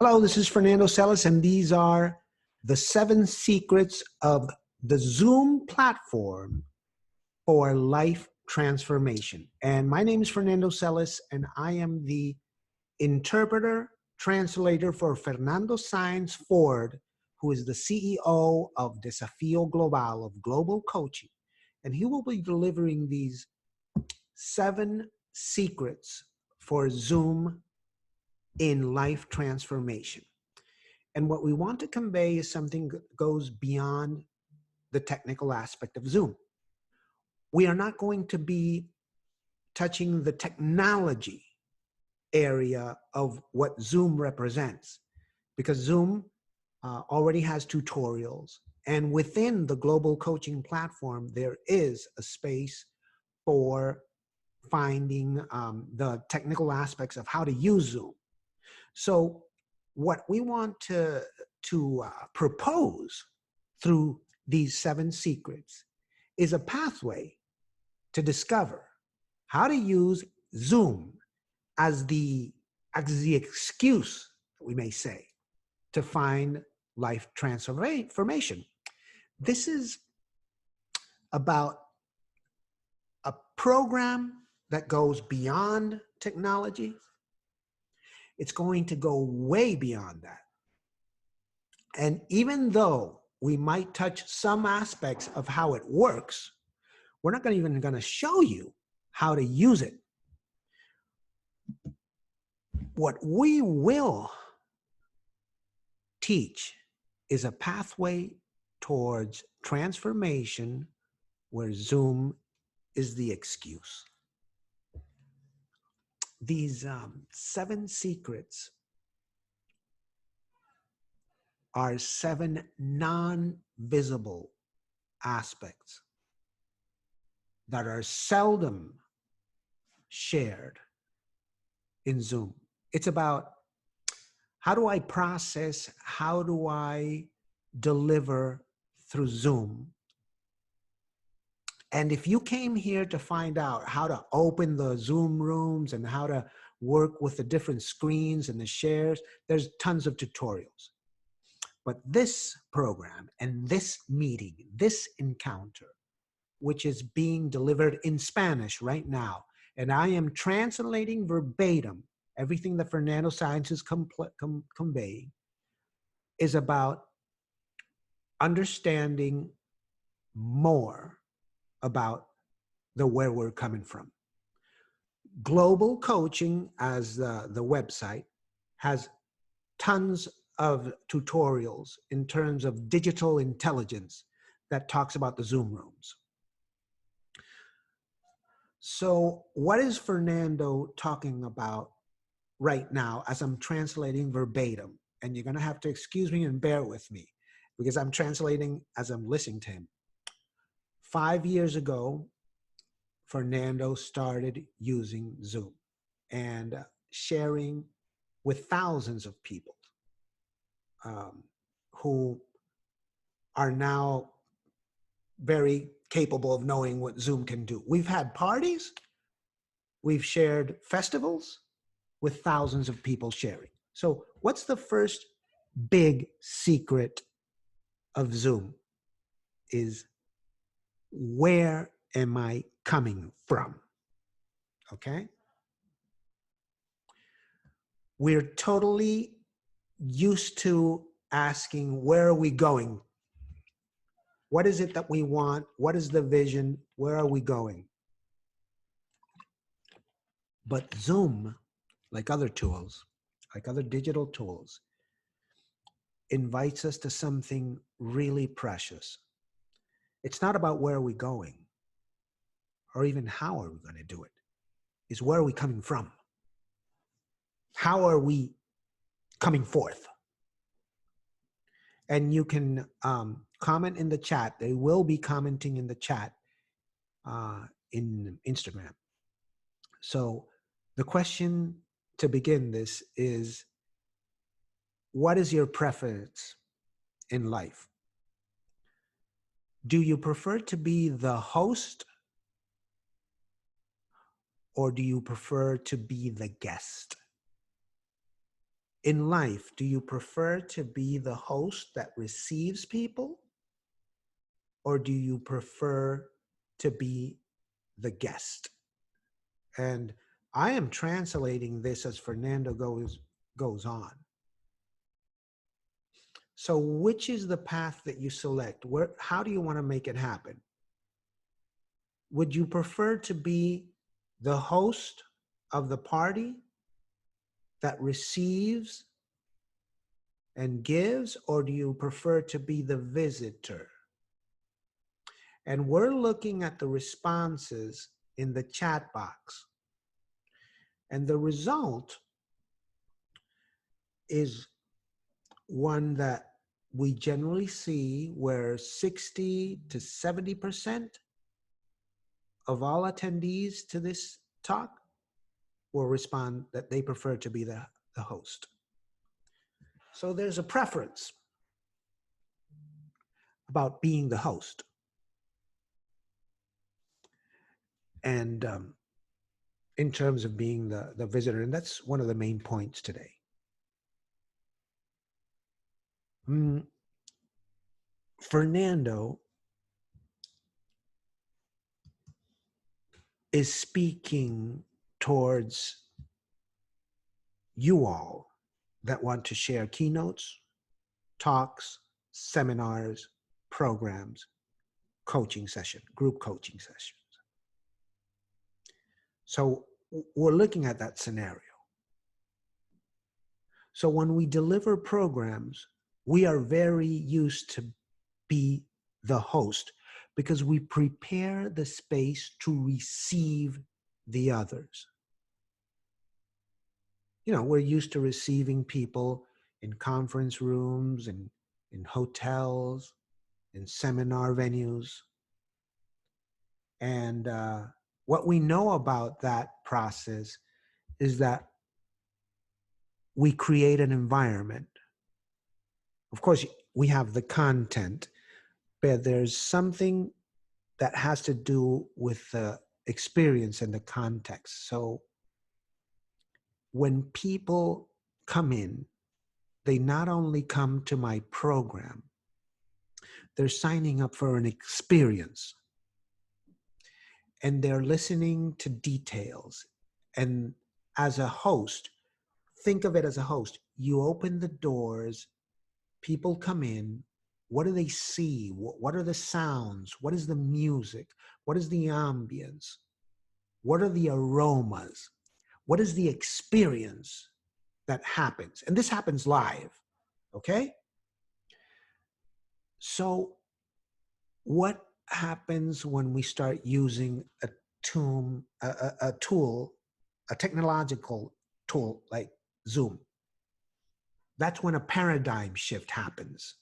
Hello, this is Fernando Celis, and these are the 7 secrets of the Zoom platform for life transformation. And my name is Fernando Celis, and I am the interpreter, translator for Fernando Sainz Ford, who is the CEO of Desafío Global of Global Coaching. And he will be delivering these 7 secrets for Zoom in life transformation. And what we want to convey is something that goes beyond the technical aspect of Zoom. We are not going to be touching the technology area of what Zoom represents, because Zoom already has tutorials. And within the global coaching platform, there is a space for finding the technical aspects of how to use Zoom. So what we want to propose through these 7 secrets is a pathway to discover how to use Zoom as the excuse, we may say, to find life transformation. This is about a program that goes beyond technology. It's going to go way beyond that. And even though we might touch some aspects of how it works, we're not even going to show you how to use it. What we will teach is a pathway towards transformation where Zoom is the excuse. These 7 secrets are 7 non-visible aspects that are seldom shared in Zoom. It's about how do I process, how do I deliver through Zoom. And if you came here to find out how to open the Zoom rooms and how to work with the different screens and the shares, there's tons of tutorials. But this program and this meeting, this encounter, which is being delivered in Spanish right now, and I am translating verbatim everything that Fernando Sainz is conveying, is about understanding more about where we're coming from. Global Coaching, as the website, has tons of tutorials in terms of digital intelligence that talks about the Zoom rooms. So what is Fernando talking about right now as I'm translating verbatim? And you're going to have to excuse me and bear with me because I'm translating as I'm listening to him. 5 years ago, Fernando started using Zoom and sharing with thousands of people who are now very capable of knowing what Zoom can do. We've had parties, we've shared festivals with thousands of people sharing. So what's the first big secret of Zoom is where am I coming from? Okay? We're totally used to asking, where are we going? What is it that we want? What is the vision? Where are we going? But Zoom, like other tools, like other digital tools, invites us to something really precious. It's not about where are we going or even how are we going to do it. It's where are we coming from? How are we coming forth? And you can comment in the chat. They will be commenting in the chat in Instagram. So the question to begin this is, what is your preference in life? Do you prefer to be the host or do you prefer to be the guest? In life, do you prefer to be the host that receives people, or do you prefer to be the guest? And I am translating this as Fernando goes on. So which is the path that you select? How do you want to make it happen? Would you prefer to be the host of the party that receives and gives, or do you prefer to be the visitor? And we're looking at the responses in the chat box. And the result is one that we generally see where 60 to 70% of all attendees to this talk will respond that they prefer to be the host. So there's a preference about being the host. And in terms of being the visitor, and that's one of the main points today. Fernando is speaking towards you all that want to share keynotes, talks, seminars, programs, coaching session, group coaching sessions. So we're looking at that scenario. So when we deliver programs, we are very used to be the host because we prepare the space to receive the others. You know, we're used to receiving people in conference rooms and in hotels, in seminar venues. And what we know about that process is that we create an environment. Of course, we have the content, but there's something that has to do with the experience and the context. So when people come in, they not only come to my program, they're signing up for an experience. And they're listening to details. And as a host, think of it as a host. You open the doors, people come in. What do they see? What are the sounds? What is the music? What is the ambience? What are the aromas? What is the experience that happens? And this happens live, okay? So what happens when we start using a tool, a technological tool like Zoom? That's when a paradigm shift happens.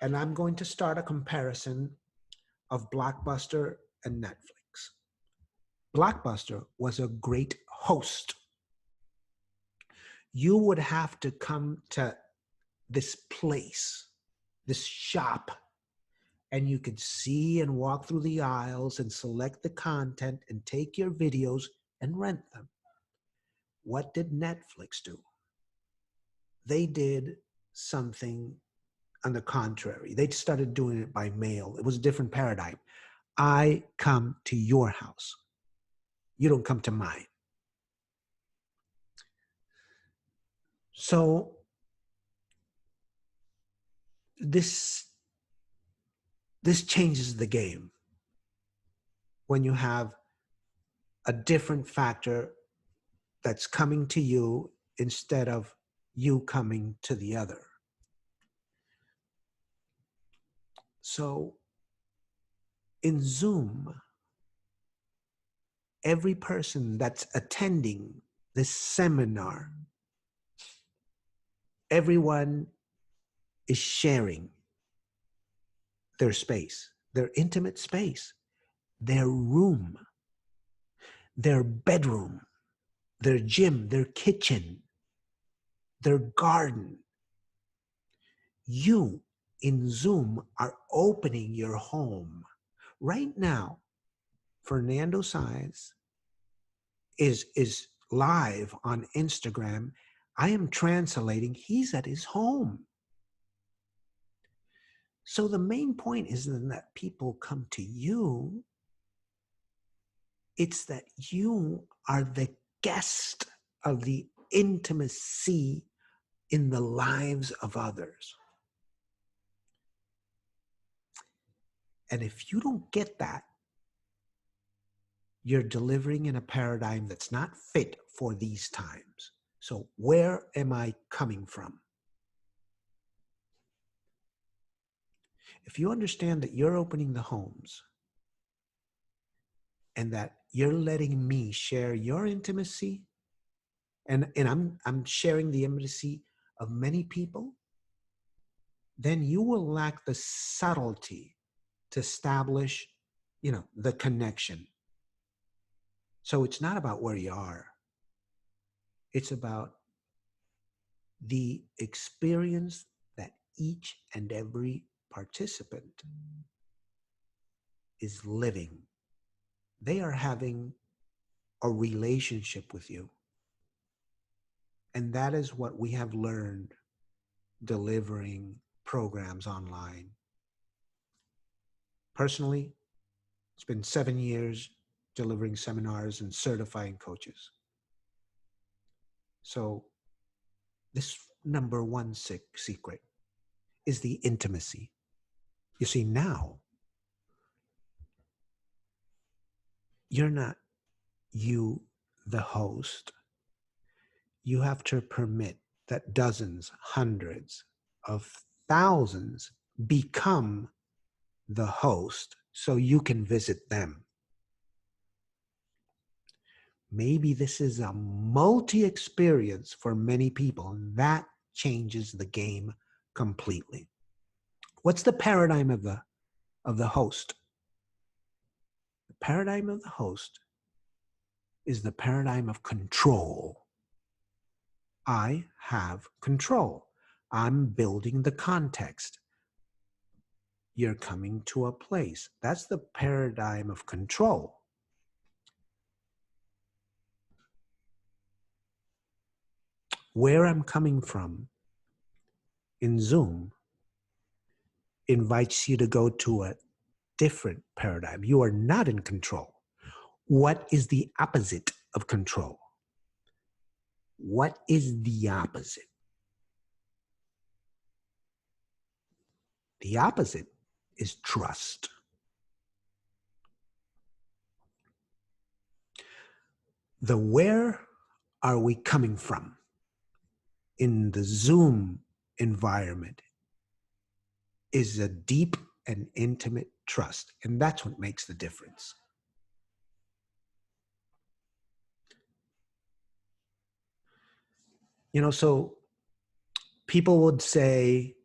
And I'm going to start a comparison of Blockbuster and Netflix. Blockbuster was a great host. You would have to come to this place, this shop, and you could see and walk through the aisles and select the content and take your videos and rent them. What did Netflix do? They did something on the contrary. They started doing it by mail. It was a different paradigm. I come to your house. You don't come to mine. So this changes the game when you have a different factor that's coming to you instead of you coming to the other. So in Zoom, every person that's attending this seminar, everyone is sharing their space, their intimate space, their room, their bedroom, their gym, their kitchen, their garden. You in Zoom are opening your home. Right now, Fernando Sáenz is live on Instagram I am translating, he's at his home. So the main point isn't that people come to you. It's that you are the guest of the intimacy in the lives of others. And if you don't get that, you're delivering in a paradigm that's not fit for these times. So where am I coming from? If you understand that you're opening the homes and that you're letting me share your intimacy, and I'm sharing the intimacy of many people, then you will lack the subtlety to establish, the connection. So it's not about where you are. It's about the experience that each and every participant is living. They are having a relationship with you. And that is what we have learned delivering programs online. Personally, it's been 7 years delivering seminars and certifying coaches. So this number one secret is the intimacy. You see, now you're not you, the host. You have to permit that dozens, hundreds of thousands become the host so you can visit them. Maybe this is a multi-experience for many people, and that changes the game completely. What's the paradigm of the host? The paradigm of the host is the paradigm of control. I have control. I'm building the context. You're coming to a place. That's the paradigm of control. Where I'm coming from in Zoom invites you to go to a different paradigm. You are not in control. What is the opposite of control? What is the opposite? The opposite is trust. The where are we coming from in the Zoom environment is a deep and intimate trust. And that's what makes the difference. So people would say,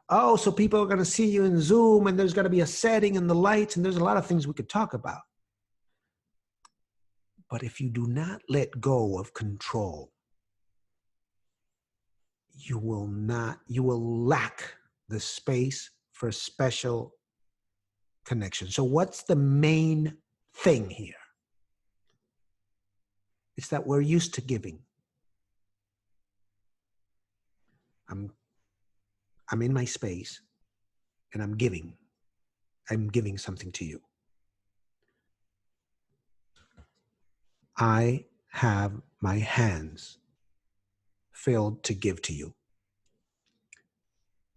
oh, so people are going to see you in Zoom and there's going to be a setting and the lights and there's a lot of things we could talk about. But if you do not let go of control, you will lack the space for special connection. So what's the main thing here? It's that we're used to giving. I'm in my space and I'm giving. I'm giving something to you. I have my hands filled to give to you.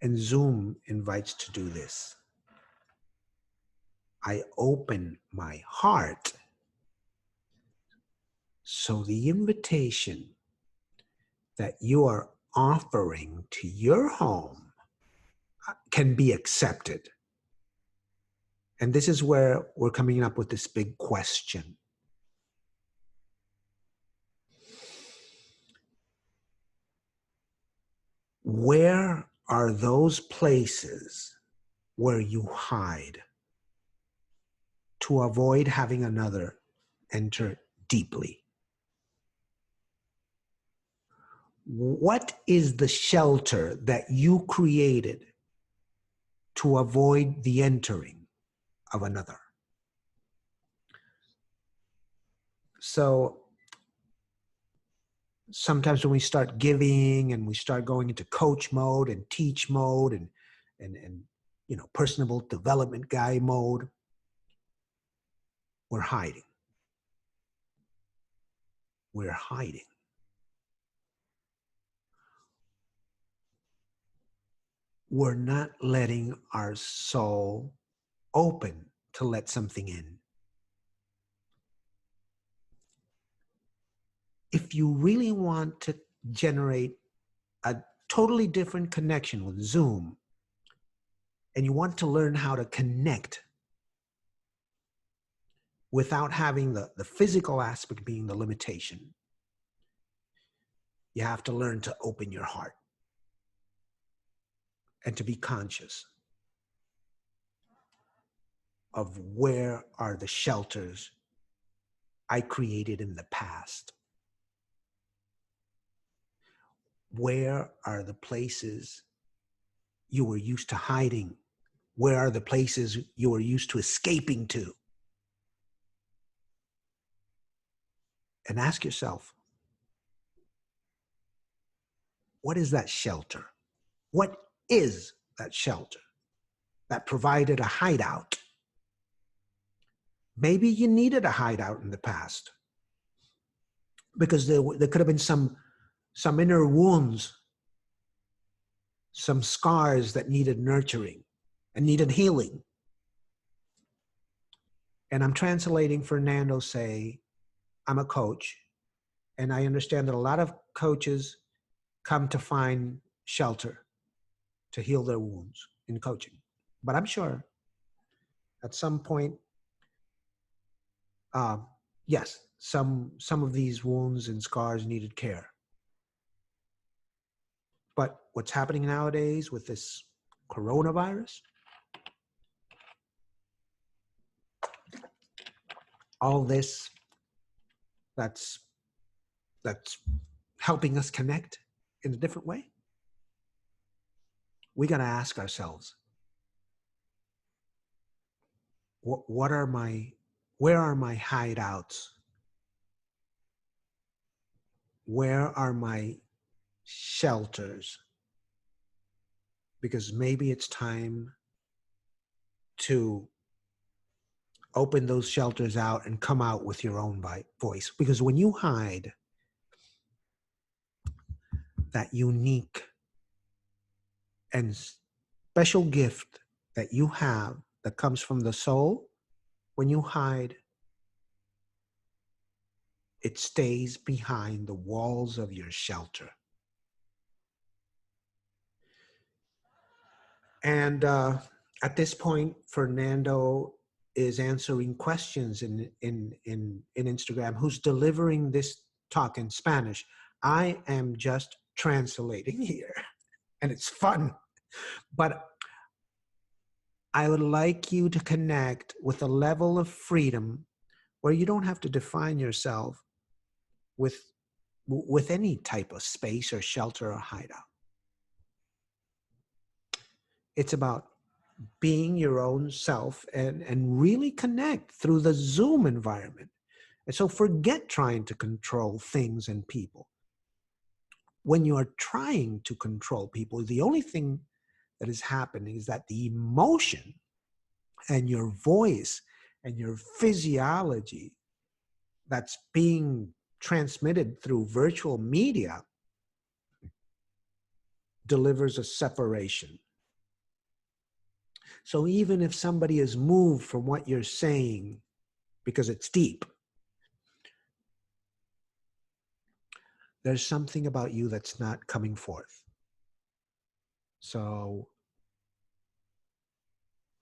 And Zoom invites to do this. I open my heart. So the invitation that you are offering to your home can be accepted. And this is where we're coming up with this big question. Where are those places where you hide to avoid having another enter deeply? What is the shelter that you created to avoid the entering of another? So sometimes when we start giving and we start going into coach mode and teach mode and personal development guy mode, we're hiding. We're hiding. We're not letting our soul open to let something in. If you really want to generate a totally different connection with Zoom, and you want to learn how to connect without having the physical aspect being the limitation, you have to learn to open your heart and to be conscious of where are the shelters I created in the past. Where are the places you were used to hiding? Where are the places you were used to escaping to? And ask yourself, what is that shelter? What is that shelter that provided a hideout? Maybe you needed a hideout in the past because there could have been some inner wounds, some scars that needed nurturing and needed healing. And I'm translating Fernando say, I'm a coach, and I understand that a lot of coaches come to find shelter to heal their wounds in coaching. But I'm sure at some point, yes, some of these wounds and scars needed care. But what's happening nowadays with this coronavirus, all this that's helping us connect in a different way, we got to ask ourselves, where are my hideouts? Where are my shelters? Because maybe it's time to open those shelters out and come out with your own voice. Because when you hide that unique and special gift that you have that comes from the soul, when you hide, it stays behind the walls of your shelter. And at this point, Fernando is answering questions in Instagram. Who's delivering this talk in Spanish? I am just translating here, and it's fun. But I would like you to connect with a level of freedom where you don't have to define yourself with any type of space or shelter or hideout. It's about being your own self and really connect through the Zoom environment. And so forget trying to control things and people. When you are trying to control people, the only thing that is happening is that the emotion and your voice and your physiology that's being transmitted through virtual media delivers a separation. So even if somebody is moved from what you're saying because it's deep, there's something about you that's not coming forth. So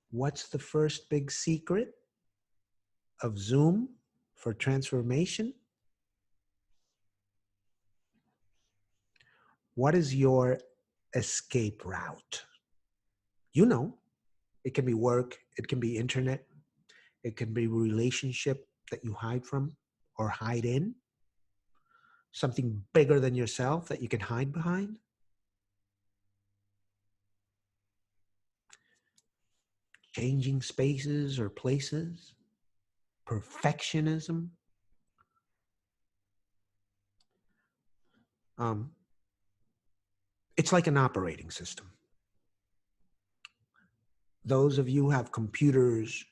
what's the first big secret of Zoom for transformation? What is your escape route? You know, it can be work, it can be internet, it can be relationship that you hide from or hide in, something bigger than yourself that you can hide behind. Changing spaces or places, perfectionism. Um, it's like an operating system. Those of you who have computers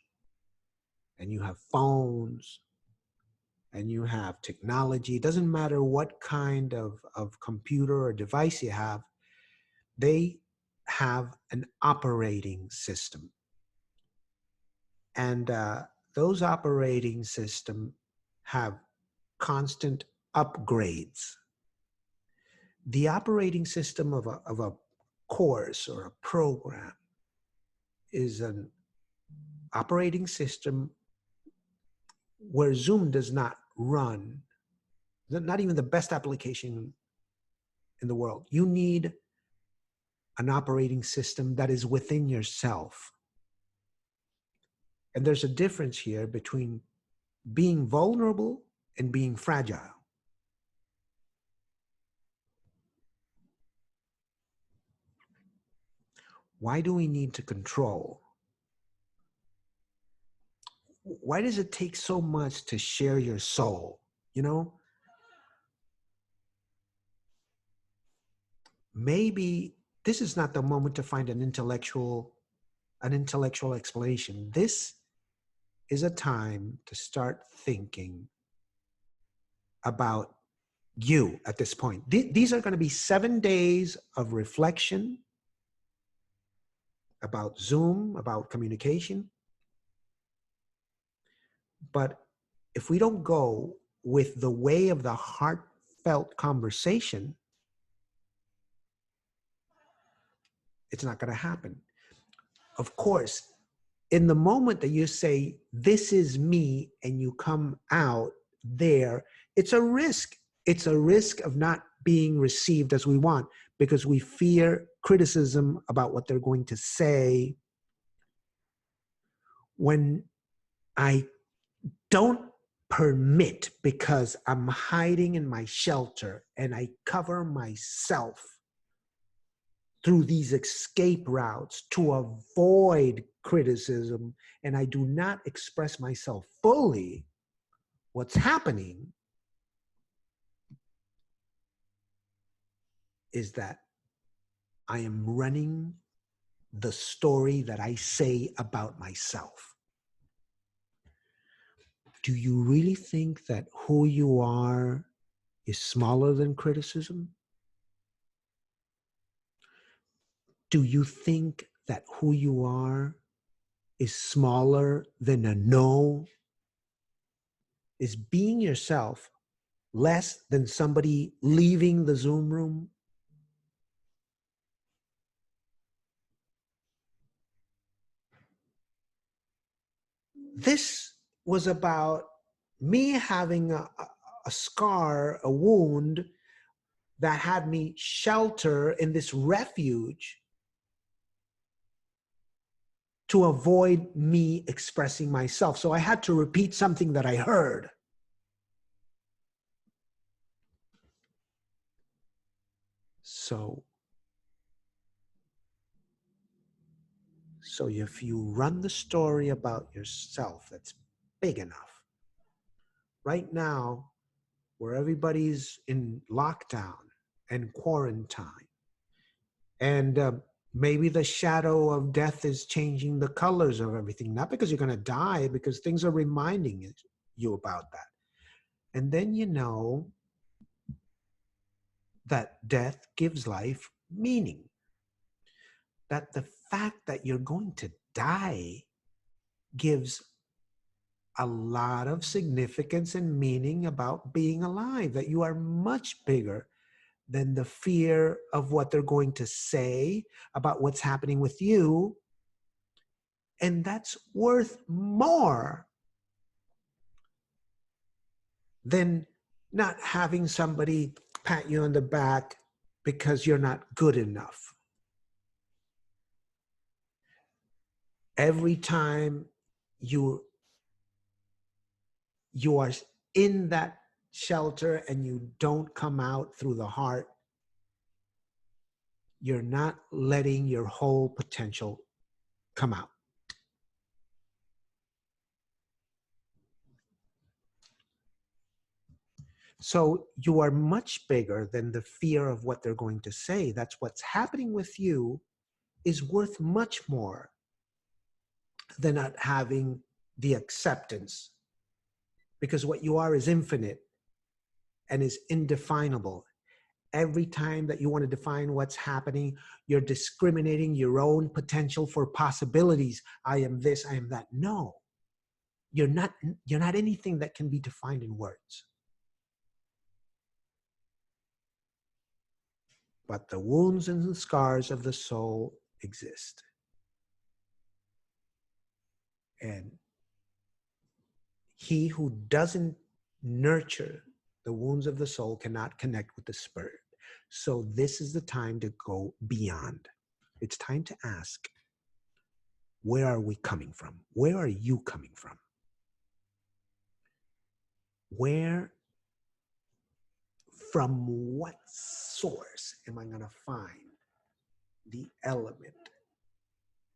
and you have phones and you have technology, it doesn't matter what kind of computer or device you have, they have an operating system. And those operating systems have constant upgrades. The operating system of a course or a program is an operating system where Zoom does not run, not even the best application in the world. You need an operating system that is within yourself. And there's a difference here between being vulnerable and being fragile. Why do we need to control? Why does it take so much to share your soul? You know, maybe this is not the moment to find an intellectual explanation. This is a time to start thinking about you at this point. These are going to be 7 days of reflection about Zoom, about communication. But if we don't go with the way of the heartfelt conversation, it's not going to happen. Of course, in the moment that you say, this is me, and you come out there, it's a risk. It's a risk of not being received as we want because we fear criticism about what they're going to say. When I don't permit because I'm hiding in my shelter and I cover myself through these escape routes to avoid criticism, and I do not express myself fully, what's happening is that I am running the story that I say about myself. Do you really think that who you are is smaller than criticism? Do you think that who you are is smaller than a no? Is being yourself less than somebody leaving the Zoom room? This was about me having a scar, a wound that had me shelter in this refuge to avoid me expressing myself. So I had to repeat something that I heard. So if you run the story about yourself that's big enough, right now, where everybody's in lockdown and quarantine, and maybe the shadow of death is changing the colors of everything, not because you're going to die, because things are reminding you about that. And then you know that death gives life meaning. That the fact that you're going to die gives a lot of significance and meaning about being alive, that you are much bigger than the fear of what they're going to say about what's happening with you. And that's worth more than not having somebody pat you on the back because you're not good enough. Every time you are in that shelter and you don't come out through the heart, you're not letting your whole potential come out. So you are much bigger than the fear of what they're going to say. That's what's happening with you is worth much more than not having the acceptance, because what you are is infinite and is indefinable. Every time that you want to define what's happening, you're discriminating your own potential for possibilities. I am this, I am that. No, you're not anything that can be defined in words. But the wounds and the scars of the soul exist. And he who doesn't nurture the wounds of the soul cannot connect with the spirit. So this is the time to go beyond. It's time to ask, where are we coming from? Where are you coming from? Where, from what source am I going to find the element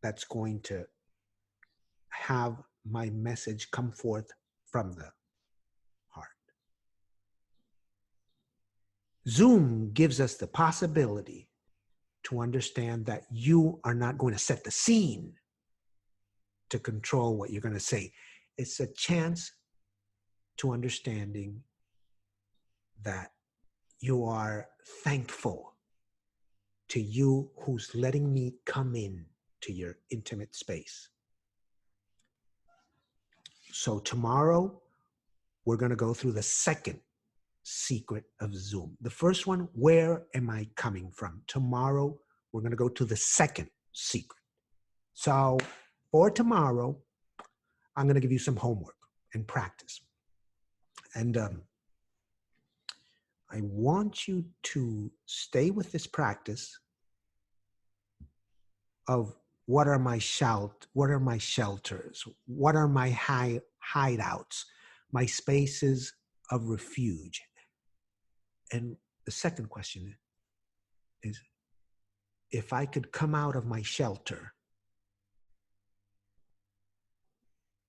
that's going to have my message come forth from the heart? Zoom gives us the possibility to understand that you are not going to set the scene to control what you're going to say. It's a chance to understanding that you are thankful to you who's letting me come in to your intimate space. So tomorrow, we're going to go through the second secret of Zoom. The first one, where am I coming from? Tomorrow, we're going to go to the second secret. So for tomorrow, I'm going to give you some homework and practice. And I want you to stay with this practice of what are my shelters, what are my hideouts, my spaces of refuge. And the second question is, if I could come out of my shelter,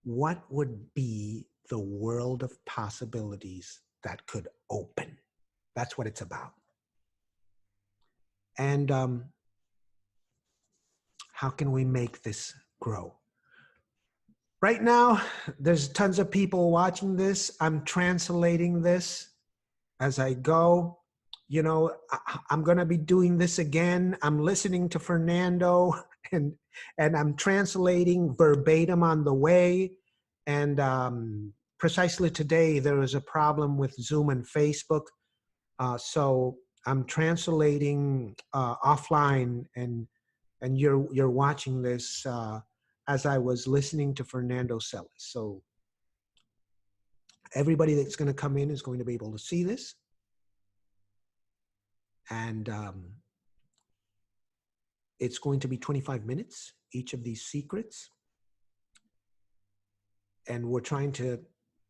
what would be the world of possibilities that could open? That's what it's about. And how can we make this grow? Right now, there's tons of people watching this. I'm translating this as I go. You know, I'm going to be doing this again. I'm listening to Fernando and I'm translating verbatim on the way. And precisely today, there was a problem with Zoom and Facebook. So I'm translating offline, and you're watching this as I was listening to Fernando Celis. So everybody that's going to come in is going to be able to see this. And it's going to be 25 minutes, each of these secrets. And we're trying to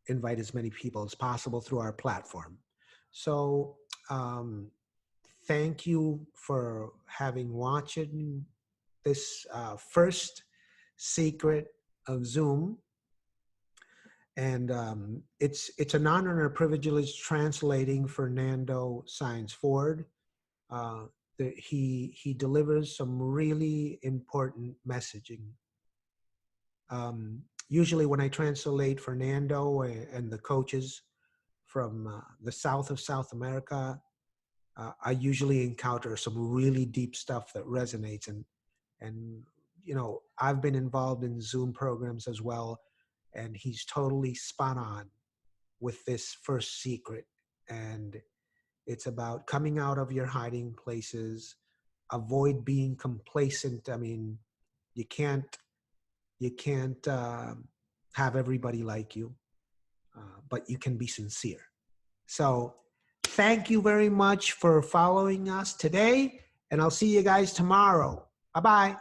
invite as many people as possible through our platform. So thank you for having watched this first secret of Zoom. And it's an honor and a privilege translating Fernando Sáenz Ford. He delivers some really important messaging. Usually when I translate Fernando and the coaches from the south of South America, I usually encounter some really deep stuff that resonates. And you know, I've been involved in Zoom programs as well, and he's totally spot on with this first secret. And it's about coming out of your hiding places, avoid being complacent. I mean, you can't have everybody like you, but you can be sincere. So thank you very much for following us today, and I'll see you guys tomorrow. Bye-bye.